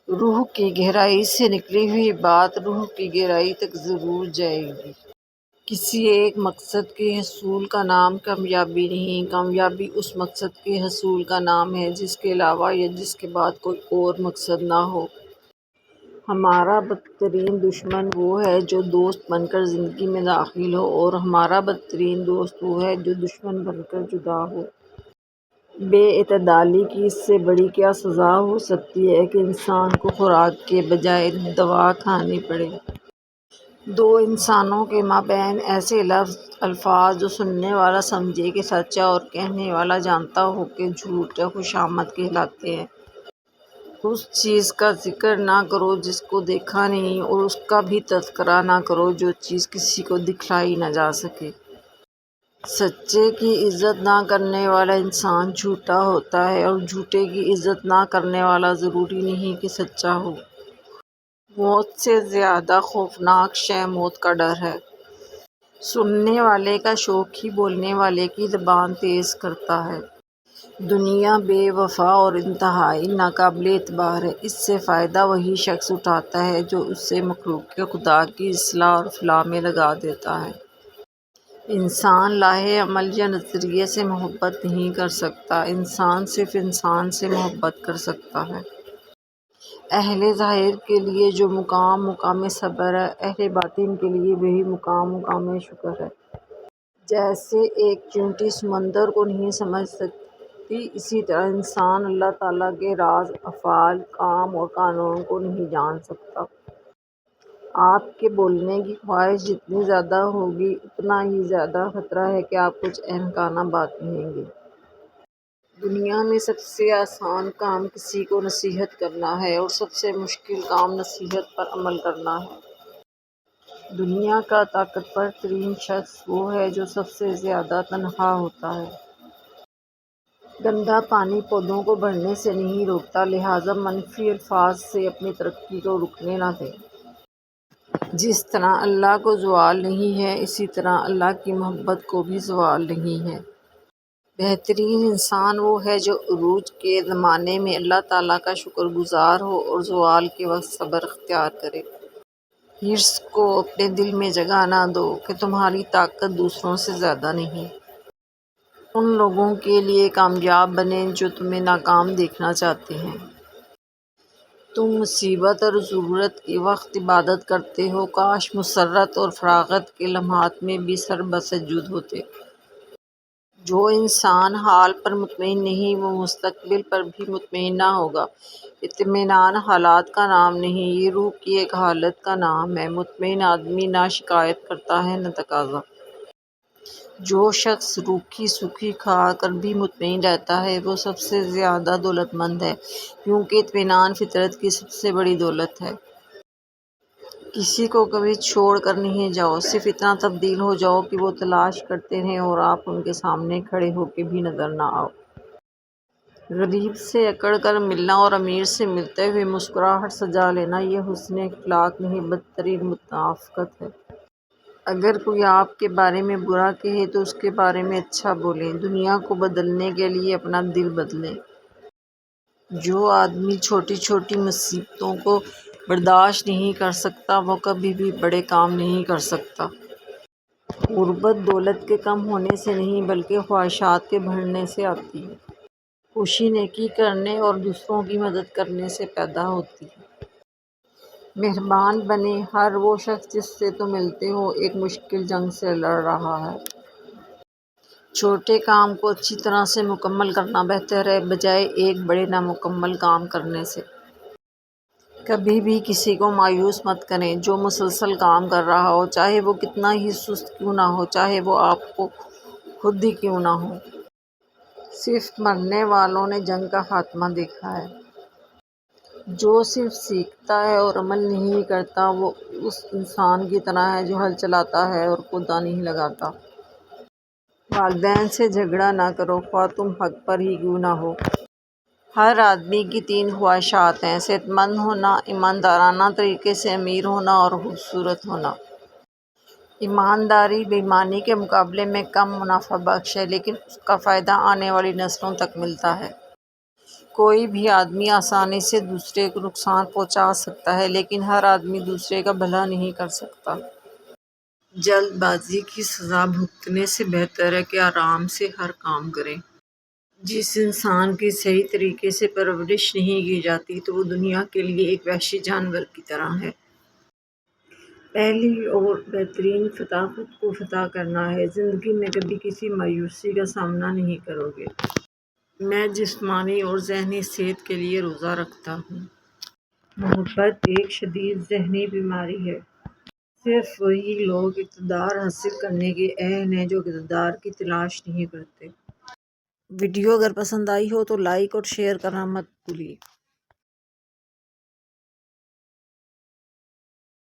روح کی گہرائی سے نکلی ہوئی بات روح کی گہرائی تک ضرور جائے گی۔ کسی ایک مقصد کے حصول کا نام کامیابی نہیں، کامیابی اس مقصد کے حصول کا نام ہے جس کے علاوہ یا جس کے بعد کوئی اور مقصد نہ ہو۔ ہمارا بدترین دشمن وہ ہے جو دوست بن کر زندگی میں داخل ہو، اور ہمارا بدترین دوست وہ ہے جو دشمن بن کر جدا ہو۔ بے اعتدالی کی اس سے بڑی کیا سزا ہو سکتی ہے کہ انسان کو خوراک کے بجائے دوا کھانی پڑے۔ دو انسانوں کے مابین ایسے لفظ الفاظ جو سننے والا سمجھے کہ سچ ہے اور کہنے والا جانتا ہو کہ جھوٹ ہے، خوشامد کہلاتے ہیں۔ اس چیز کا ذکر نہ کرو جس کو دیکھا نہیں، اور اس کا بھی تذکرہ نہ کرو جو چیز کسی کو دکھلائی نہ جا سکے۔ سچے کی عزت نہ کرنے والا انسان جھوٹا ہوتا ہے، اور جھوٹے کی عزت نہ کرنے والا ضروری نہیں کہ سچا ہو۔ موت سے زیادہ خوفناک شے موت کا ڈر ہے۔ سننے والے کا شوق ہی بولنے والے کی زبان تیز کرتا ہے۔ دنیا بے وفا اور انتہائی ناقابل اعتبار ہے۔ اس سے فائدہ وہی شخص اٹھاتا ہے جو اسے مخلوق خدا کی اصلاح اور فلاح میں لگا دیتا ہے۔ انسان لاہ عمل یا نظریے سے محبت نہیں کر سکتا، انسان صرف انسان سے محبت کر سکتا ہے۔ اہل ظاہر کے لیے جو مقام مقام صبر ہے، اہل باطن کے لیے وہی مقام مقام شکر ہے۔ جیسے ایک چیونٹی سمندر کو نہیں سمجھ سکتی، اسی طرح انسان اللہ تعالیٰ کے راز، افعال، کام اور قانون کو نہیں جان سکتا۔ آپ کے بولنے کی خواہش جتنی زیادہ ہوگی اتنا ہی زیادہ خطرہ ہے کہ آپ کچھ احمقانہ بات کہیں گے۔ دنیا میں سب سے آسان کام کسی کو نصیحت کرنا ہے، اور سب سے مشکل کام نصیحت پر عمل کرنا ہے۔ دنیا کا طاقتور ترین شخص وہ ہے جو سب سے زیادہ تنہا ہوتا ہے۔ گندا پانی پودوں کو بڑھنے سے نہیں روکتا، لہٰذا منفی الفاظ سے اپنی ترقی کو رکنے نہ دیں۔ جس طرح اللہ کو زوال نہیں ہے، اسی طرح اللہ کی محبت کو بھی زوال نہیں ہے۔ بہترین انسان وہ ہے جو عروج کے زمانے میں اللہ تعالیٰ کا شکر گزار ہو اور زوال کے وقت صبر اختیار کرے۔ حرص کو اپنے دل میں جگہ نہ دو کہ تمہاری طاقت دوسروں سے زیادہ نہیں۔ ان لوگوں کے لیے کامیاب بنیں جو تمہیں ناکام دیکھنا چاہتے ہیں۔ تم مصیبت اور ضرورت کے وقت عبادت کرتے ہو، کاش مسرت اور فراغت کے لمحات میں بھی سر بسجود ہوتے۔ جو انسان حال پر مطمئن نہیں وہ مستقبل پر بھی مطمئن نہ ہوگا۔ اطمینان حالات کا نام نہیں، یہ روح کی ایک حالت کا نام ہے۔ مطمئن آدمی نہ شکایت کرتا ہے نہ تقاضا۔ جو شخص روکھی سوکھی کھا کر بھی مطمئن رہتا ہے وہ سب سے زیادہ دولت مند ہے، کیونکہ اطمینان فطرت کی سب سے بڑی دولت ہے۔ کسی کو کبھی چھوڑ کر نہیں جاؤ، صرف اتنا تبدیل ہو جاؤ کہ وہ تلاش کرتے رہیں اور آپ ان کے سامنے کھڑے ہو کے بھی نظر نہ آؤ۔ غریب سے اکڑ کر ملنا اور امیر سے ملتے ہوئے مسکراہٹ سجا لینا یہ حسن اخلاق نہیں، بدترین منافقت ہے۔ اگر کوئی آپ کے بارے میں برا کہے تو اس کے بارے میں اچھا بولیں۔ دنیا کو بدلنے کے لیے اپنا دل بدلیں۔ جو آدمی چھوٹی چھوٹی مصیبتوں کو برداشت نہیں کر سکتا وہ کبھی بھی بڑے کام نہیں کر سکتا۔ غربت دولت کے کم ہونے سے نہیں بلکہ خواہشات کے بڑھنے سے آتی ہے۔ خوشی نیکی کرنے اور دوسروں کی مدد کرنے سے پیدا ہوتی ہے۔ مہربان بنیں، ہر وہ شخص جس سے تم ملتے ہو ایک مشکل جنگ سے لڑ رہا ہے۔ چھوٹے کام کو اچھی طرح سے مکمل کرنا بہتر ہے بجائے ایک بڑے نامکمل کام کرنے سے۔ کبھی بھی کسی کو مایوس مت کریں جو مسلسل کام کر رہا ہو، چاہے وہ کتنا ہی سست کیوں نہ ہو، چاہے وہ آپ کو خود ہی کیوں نہ ہو۔ صرف مرنے والوں نے جنگ کا خاتمہ دیکھا ہے۔ جو صرف سیکھتا ہے اور عمل نہیں کرتا وہ اس انسان کی طرح ہے جو ہل چلاتا ہے اور کودہ نہیں لگاتا۔ والدین سے جھگڑا نہ کرو، خواہ تم حق پر ہی کیوں نہ ہو۔ ہر آدمی کی تین خواہشات ہیں: صحت مند ہونا، ایماندارانہ طریقے سے امیر ہونا اور خوبصورت ہونا۔ ایمانداری بے ایمانی کے مقابلے میں کم منافع بخش ہے، لیکن اس کا فائدہ آنے والی نسلوں تک ملتا ہے۔ کوئی بھی آدمی آسانی سے دوسرے کو نقصان پہنچا سکتا ہے، لیکن ہر آدمی دوسرے کا بھلا نہیں کر سکتا۔ جلد بازی کی سزا بھگتنے سے بہتر ہے کہ آرام سے ہر کام کریں۔ جس انسان کی صحیح طریقے سے پرورش نہیں کی جاتی تو وہ دنیا کے لیے ایک وحشی جانور کی طرح ہے۔ پہلی اور بہترین فتح خود کو فتح کرنا ہے۔ زندگی میں کبھی کسی مایوسی کا سامنا نہیں کرو گے۔ میں جسمانی اور ذہنی صحت کے لیے روزہ رکھتا ہوں۔ محبت ایک شدید ذہنی بیماری ہے۔ صرف وہی لوگ اقتدار حاصل کرنے کے اہل ہیں جو اقتدار کی تلاش نہیں کرتے۔ ویڈیو اگر پسند آئی ہو تو لائک اور شیئر کرنا مت بھولیے۔